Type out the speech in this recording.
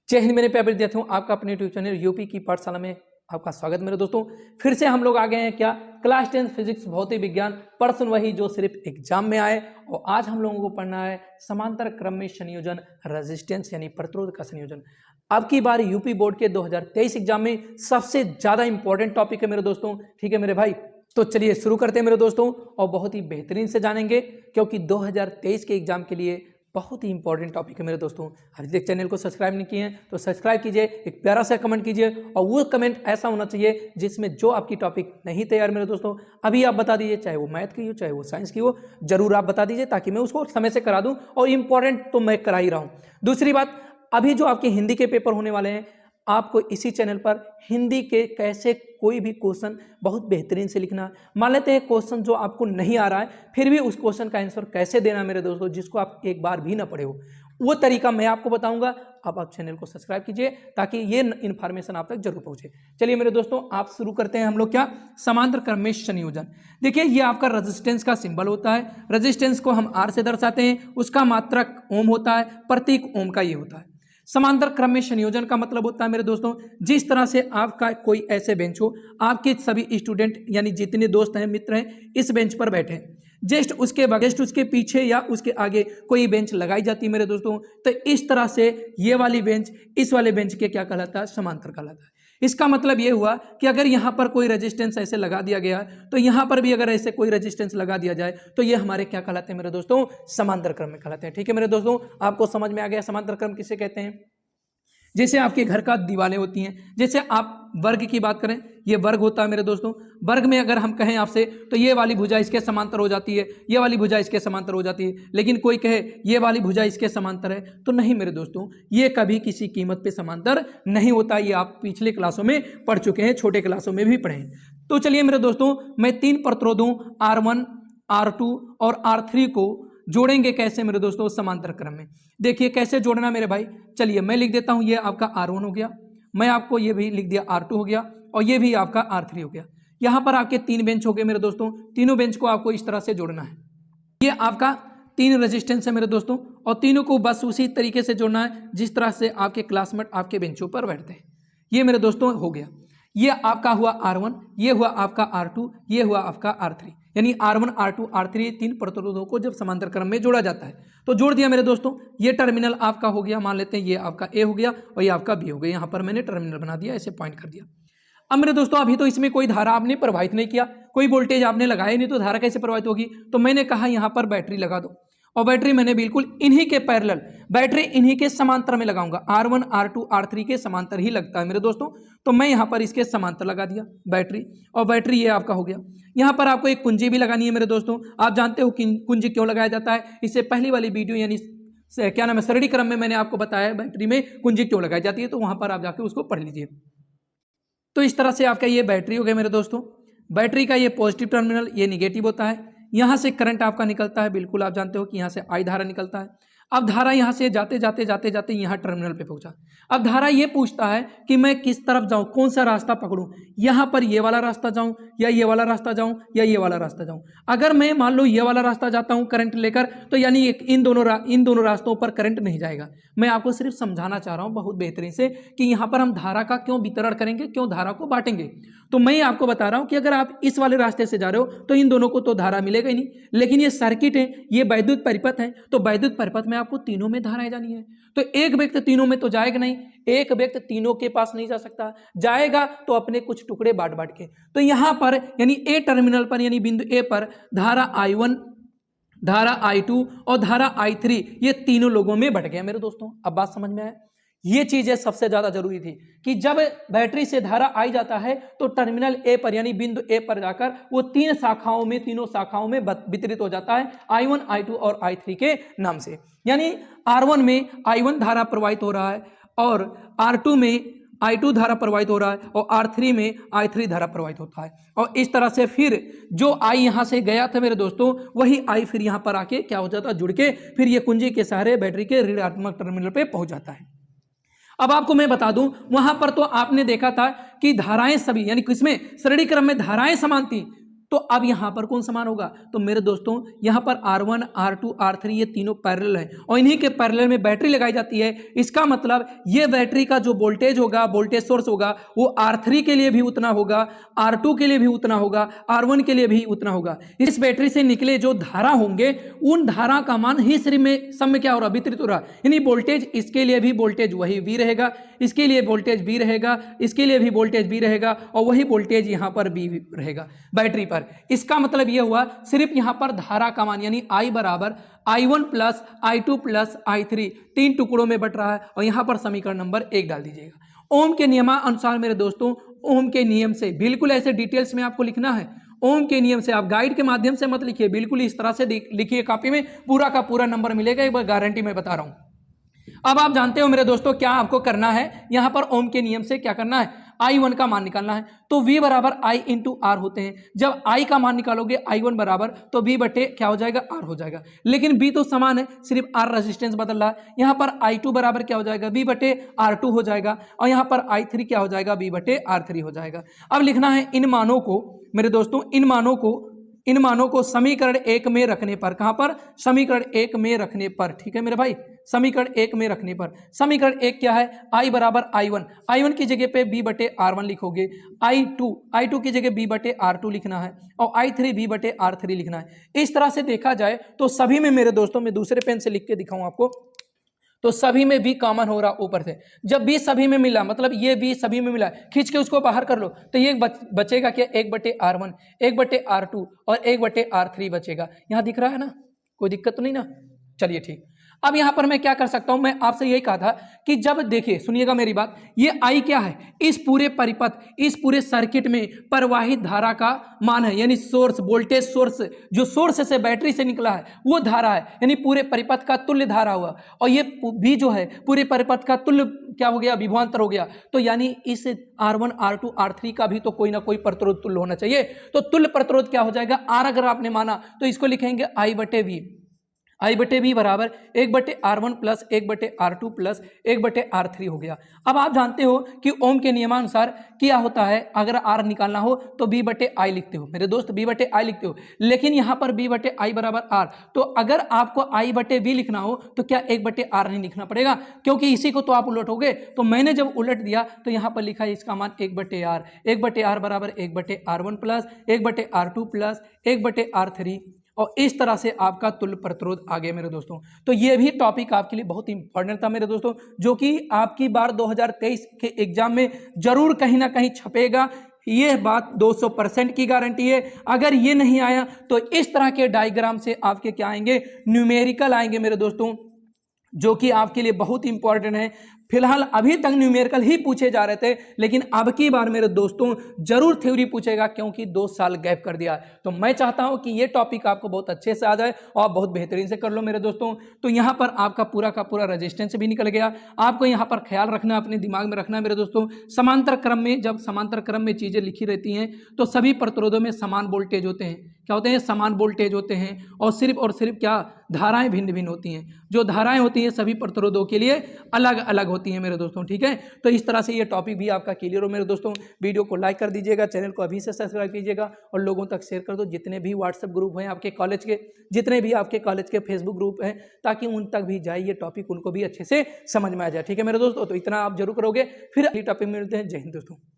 जय हिंद मेरे प्यारे विद्यार्थियों, आपका अपने यूट्यूब चैनल यूपी की पाठशाला में आपका स्वागत मेरे दोस्तों। फिर से हम लोग आ गए हैं क्या, क्लास 10 फिजिक्स भौतिक विज्ञान, प्रश्न वही जो सिर्फ एग्जाम में आए। और आज हम लोगों को पढ़ना है समांतर क्रम में संयोजन, रेजिस्टेंस यानी प्रतिरोध का संयोजन। अब की बार यूपी बोर्ड के 2023 एग्जाम में सबसे ज्यादा इंपॉर्टेंट टॉपिक है मेरे दोस्तों। ठीक है मेरे भाई, तो चलिए शुरू करते हैं मेरे दोस्तों, और बहुत ही बेहतरीन से जानेंगे क्योंकि 2023 के एग्जाम के लिए बहुत ही इंपॉर्टेंट टॉपिक है मेरे दोस्तों। अभी तक चैनल को सब्सक्राइब नहीं किए हैं तो सब्सक्राइब कीजिए, एक प्यारा सा कमेंट कीजिए, और वो कमेंट ऐसा होना चाहिए जिसमें जो आपकी टॉपिक नहीं तैयार मेरे दोस्तों अभी आप बता दीजिए, चाहे वो मैथ की हो चाहे वो साइंस की हो, जरूर आप बता दीजिए ताकि मैं उसको समय से करा दूं। और इंपॉर्टेंट तो मैं करा ही रहा हूं। दूसरी बात, अभी जो आपके हिंदी के पेपर होने वाले हैं, आपको इसी चैनल पर हिंदी के कैसे कोई भी क्वेश्चन बहुत बेहतरीन से लिखना। मान लेते हैं क्वेश्चन जो आपको नहीं आ रहा है, फिर भी उस क्वेश्चन का आंसर कैसे देना मेरे दोस्तों, जिसको आप एक बार भी ना पढ़े हो, वो तरीका मैं आपको बताऊंगा। अब आप चैनल को सब्सक्राइब कीजिए ताकि ये इन्फॉर्मेशन आप तक जरूर पहुंचे। चलिए मेरे दोस्तों, आप शुरू करते हैं हम लोग क्या, समांतर क्रम में संयोजन। देखिए ये आपका रेजिस्टेंस का सिंबल होता है। रेजिस्टेंस को हम आर से दर्शाते हैं, उसका मात्रक ओम होता है, प्रतीक ओम का ये होता है। समांतर क्रम में संयोजन का मतलब होता है मेरे दोस्तों, जिस तरह से आपका कोई ऐसे बेंच हो, आपके सभी स्टूडेंट यानी जितने दोस्त हैं, मित्र हैं, इस बेंच पर बैठे हैं, जस्ट उसके पीछे या उसके आगे कोई बेंच लगाई जाती है मेरे दोस्तों। तो इस तरह से ये वाली बेंच इस वाले बेंच के क्या कहलाता है, समांतर कहलाता है। इसका मतलब ये हुआ कि अगर यहाँ पर कोई रेजिस्टेंस ऐसे लगा दिया गया तो यहाँ पर भी अगर ऐसे कोई रेजिस्टेंस लगा दिया जाए तो ये हमारे क्या कहलाते हैं मेरे दोस्तों, समांतर क्रम में कहलाते हैं। ठीक है मेरे दोस्तों, आपको समझ में आ गया समांतर क्रम किसे कहते हैं। जैसे आपके घर का दीवारें होती हैं, जैसे आप वर्ग की बात करें, ये वर्ग होता है मेरे दोस्तों। वर्ग में अगर हम कहें आपसे तो ये वाली भुजा इसके समांतर हो जाती है, ये वाली भुजा इसके समांतर हो जाती है। लेकिन कोई कहे ये वाली भुजा इसके समांतर है, तो नहीं मेरे दोस्तों, ये कभी किसी कीमत पे समांतर नहीं होता। ये आप पिछले क्लासों में पढ़ चुके हैं, छोटे क्लासों में भी पढ़े। तो चलिए मेरे दोस्तों, मैं 3 प्रतिरोधों R1, R2 और R3 को जोड़ेंगे कैसे मेरे दोस्तों, समांतर क्रम में। देखिए कैसे जोड़ना मेरे भाई, चलिए मैं लिख देता हूं, ये आपका R1 हो गया, मैं आपको ये भी लिख दिया R2 हो गया, और ये भी आपका R3 हो गया। यहां पर आपके 3 बेंच हो गए मेरे दोस्तों। तीनों बेंच को आपको इस तरह से जोड़ना है। ये आपका 3 रेजिस्टेंस है मेरे दोस्तों, और तीनों को बस उसी तरीके से जोड़ना है जिस तरह से आपके क्लासमेट आपके बेंचों पर बैठते हैं। ये मेरे दोस्तों हो गया। ये आपका हुआ R1, ये हुआ आपका R2, ये हुआ आपका R3। यानी R1, R2, R3 3 प्रतिरोधों को जब समांतर क्रम में जोड़ा जाता है तो जोड़ दिया मेरे दोस्तों। ये टर्मिनल आपका हो गया, मान लेते हैं ये आपका A हो गया और ये आपका B हो गया। यहाँ पर मैंने टर्मिनल बना दिया, ऐसे पॉइंट कर दिया। अब मेरे दोस्तों, अभी तो इसमें कोई धारा आपने प्रवाहित नहीं किया, कोई वोल्टेज आपने लगाया नहीं, तो धारा कैसे प्रवाहित होगी। तो मैंने कहा यहाँ पर बैटरी लगा दो, और बैटरी मैंने बिल्कुल इन्हीं के पैरेलल, बैटरी इन्हीं के समांतर में लगाऊंगा। R1, R2, R3 के समांतर ही लगता है मेरे दोस्तों। तो मैं यहाँ पर इसके समांतर लगा दिया बैटरी, और बैटरी ये आपका हो गया। यहाँ पर आपको एक कुंजी भी लगानी है मेरे दोस्तों। आप जानते हो कि कुंजी क्यों लगाया जाता है, इससे पहली वाली वीडियो यानी क्या नाम है, सरणी क्रम में मैंने आपको बताया बैटरी में कुंजी क्यों लगाई जाती है, तो वहां पर आप जाके उसको पढ़ लीजिए। तो इस तरह से आपका ये बैटरी हो गया मेरे दोस्तों। बैटरी का ये पॉजिटिव टर्मिनल, ये निगेटिव होता है। यहाँ से करंट आपका निकलता है, बिल्कुल आप जानते हो कि यहाँ से I धारा निकलता है। अब धारा यहाँ से जाते जाते यहाँ टर्मिनल पे पहुंचा। अब धारा ये पूछता है कि मैं किस तरफ जाऊं, कौन सा रास्ता पकड़ूं, यहाँ पर ये वाला रास्ता जाऊं या ये वाला रास्ता जाऊं या ये वाला रास्ता जाऊं। अगर मैं मान लो ये वाला रास्ता जाता हूं करंट लेकर, तो यानी इन दोनों रास्तों पर करंट नहीं जाएगा। मैं आपको सिर्फ समझाना चाह रहा हूं बहुत बेहतरीन से कि यहाँ पर हम धारा का क्यों वितरण करेंगे, क्यों धारा को बांटेंगे। तो मैं आपको बता रहा हूं कि अगर आप इस वाले रास्ते से जा रहे हो तो इन दोनों को तो धारा मिलेगा ही नहीं, लेकिन ये सर्किट है, ये वैद्युत परिपथ है, तो वैद्युत परिपथ में आपको तीनों में धाराएं जानी है। तो एक व्यक्ति तीनों में तो जाएगा नहीं, एक व्यक्ति तीनों के पास नहीं जा सकता, जाएगा तो अपने कुछ टुकड़े बांट बांट के। तो यहां पर यानी ए टर्मिनल पर यानी बिंदु ए पर धारा I1, धारा I2 और धारा I3 ये तीनों लोगों में बट गया मेरे दोस्तों। अब बात समझ में आया। ये चीजें सबसे ज्यादा जरूरी थी कि जब बैटरी से धारा आई जाता है तो टर्मिनल ए पर यानी बिंदु ए पर जाकर वो तीनों शाखाओं में वितरित हो जाता है, I1, I2 और I3 के नाम से। यानी R1 में I1 धारा प्रवाहित हो रहा है, और R2 में I2 धारा प्रवाहित हो रहा है, और R3 में I3 धारा प्रवाहित होता है। और इस तरह से फिर जो I यहां से गया था मेरे दोस्तों, वही I फिर यहां पर आके क्या हो जाता है, जुड़ के फिर ये कुंजी के सहारे बैटरी के ऋणात्मक टर्मिनल पे पहुंच जाता है। अब आपको मैं बता दूं, वहां पर तो आपने देखा था कि धाराएं सभी यानी किसमें, श्रेणी क्रम में धाराएं समान थी, तो अब यहाँ पर कौन समान होगा? तो मेरे दोस्तों यहाँ पर R1, R2, R3 ये तीनों पैरेलल हैं और इन्हीं के पैरेलल में बैटरी लगाई जाती है। इसका मतलब ये बैटरी का जो वोल्टेज होगा, वोल्टेज सोर्स होगा, वो R3 के लिए भी उतना होगा, R2 के लिए भी उतना होगा, R1 के लिए भी उतना होगा। इस बैटरी से निकले जो धारा होंगे उन धारा का मान ही श्री में सम में क्या हो रहा? वितरित हो रहा। यानी वोल्टेज, इसके लिए भी वोल्टेज वही V रहेगा, इसके लिए वोल्टेज V रहेगा, इसके लिए भी वोल्टेज V रहेगा और वही वोल्टेज यहाँ पर V रहेगा बैटरी पर। इसका मतलब यह हुआ सिर्फ यहां पर धारा का मान यानी I बराबर I1 plus I2 plus I3 तीन टुकड़ों में बट रहा है और यहां पर समीकरण नंबर 1 डाल दीजिएगा। ओम के नियमानुसार मेरे दोस्तों, ओम के नियम से बिल्कुल ऐसे डिटेल्स में आपको लिखना है। ओम के नियम से आप गाइड के माध्यम से मत लिखिए, बिल्कुल इस तरह से लिखिए कॉपी में, पूरा का पूरा नंबर मिलेगा, एक बार गारंटी मैं बता रहा हूं। अब आप जानते हो मेरे दोस्तों क्या आपको करना है, यहां पर ओम के नियम से क्या करना है? I1 का मान निकालना है। तो V बराबर I इंटू R होते हैं। जब I का मान निकालोगे I1 बराबर, तो V बटे क्या हो जाएगा? R हो जाएगा। लेकिन V तो समान है, सिर्फ R रेजिस्टेंस बदल रहा है। यहाँ पर I2 बराबर क्या हो जाएगा? V बटे R2 हो जाएगा और यहाँ पर I3 क्या हो जाएगा? V बटे R3 हो जाएगा। अब लिखना है इन मानों को मेरे दोस्तों, इन मानों को समीकरण 1 में रखने पर, कहां पर? समीकरण 1 में रखने पर, ठीक है मेरे भाई, समीकरण 1 में रखने पर। समीकरण 1 क्या है? I बराबर I1 की जगह पे B बटे R1 लिखोगे, I2 की जगह B बटे R2 लिखना है और I3 B बटे R3 लिखना है। इस तरह से देखा जाए तो सभी में मेरे दोस्तों, मैं दूसरे पेन से लिख के दिखाऊं आपको, तो सभी में V कॉमन हो रहा ऊपर से। जब V सभी में मिला, मतलब ये V सभी में मिला, खींच के उसको बाहर कर लो, तो ये बचेगा क्या? 1 बटे R1, 1 बटे R2 और 1 बटे R3 बचेगा। यहां दिख रहा है ना? कोई दिक्कत तो नहीं ना? चलिए ठीक। अब यहां पर मैं क्या कर सकता हूं, मैं आपसे यही कहा था कि जब देखिए, सुनिएगा मेरी बात, ये I क्या है? इस पूरे परिपथ, इस पूरे सर्किट में प्रवाहित धारा का मान है, यानी सोर्स, वोल्टेज सोर्स, जो सोर्स से बैटरी से निकला है वो धारा है, यानी पूरे परिपथ का तुल्य धारा हुआ। और ये भी जो है पूरे परिपथ का तुल्य क्या हो गया? विभवांतर हो गया। तो यानी इस R1, R2, R3 का भी तो कोई ना कोई प्रतिरोध तुल्य होना चाहिए। तो तुल्य प्रतिरोध क्या हो जाएगा? R अगर आपने माना तो इसको लिखेंगे I बटे V बराबर 1 बटे R1 प्लस 1 बटे R2 प्लस 1 बटे R3 हो गया। अब आप जानते हो कि ओम के नियमानुसार क्या होता है, अगर R निकालना हो तो B बटे I लिखते हो मेरे दोस्त, B बटे I लिखते हो। लेकिन यहाँ पर B बटे I बराबर R, तो अगर आपको I बटे V लिखना हो तो क्या 1 बटे R नहीं लिखना पड़ेगा? क्योंकि इसी को तो आप उलटोगे। तो मैंने जब उलट दिया तो यहाँ पर लिखा है इसका मान 1 बटे R, 1 बटे R बराबर 1 बटे R1 प्लस 1 बटे R2 प्लस 1 बटे R3, और इस तरह से आपका तुल्य प्रतिरोध आ गया मेरे दोस्तों। तो ये भी टॉपिक आपके लिए बहुत इंपॉर्टेंट था मेरे दोस्तों, जो कि आपकी बार 2023 के एग्जाम में जरूर कहीं ना कहीं छपेगा। ये बात 200% की गारंटी है। अगर ये नहीं आया तो इस तरह के डायग्राम से आपके क्या आएंगे? न्यूमेरिकल आएंगे मेरे दोस्तों, जो कि आपके लिए बहुत इंपॉर्टेंट है। फिलहाल अभी तक न्यूमेरिकल ही पूछे जा रहे थे, लेकिन अब की बार मेरे दोस्तों जरूर थ्योरी पूछेगा, क्योंकि 2 साल गैप कर दिया। तो मैं चाहता हूं कि ये टॉपिक आपको बहुत अच्छे से आ जाए और बहुत बेहतरीन से कर लो मेरे दोस्तों। तो यहां पर आपका पूरा का पूरा रेजिस्टेंस भी निकल गया। आपको यहां पर ख्याल रखना, अपने दिमाग में रखना मेरे दोस्तों, समांतर क्रम में, जब समांतर क्रम में चीजें लिखी रहती हैं तो सभी प्रतिरोधों में समान वोल्टेज होते हैं। क्या होते हैं? समान वोल्टेज होते हैं। और सिर्फ क्या? धाराएं भिन्न भिन्न होती हैं। जो धाराएं होती हैं सभी प्रतिरोधों के लिए अलग अलग होती हैं मेरे दोस्तों, ठीक है। तो इस तरह से ये टॉपिक भी आपका क्लियर हो मेरे दोस्तों। वीडियो को लाइक कर दीजिएगा, चैनल को अभी से सब्सक्राइब कीजिएगा और लोगों तक शेयर कर दो। जितने भी व्हाट्सएप ग्रुप हैं आपके कॉलेज के, जितने भी आपके कॉलेज के फेसबुक ग्रुप हैं, ताकि उन तक भी जाए ये टॉपिक, उनको भी अच्छे से समझ में आ जाए, ठीक है मेरे दोस्तों। तो इतना आप जरूर करोगे। फिर अगली टॉपिक में मिलते हैं। जय हिंद दोस्तों।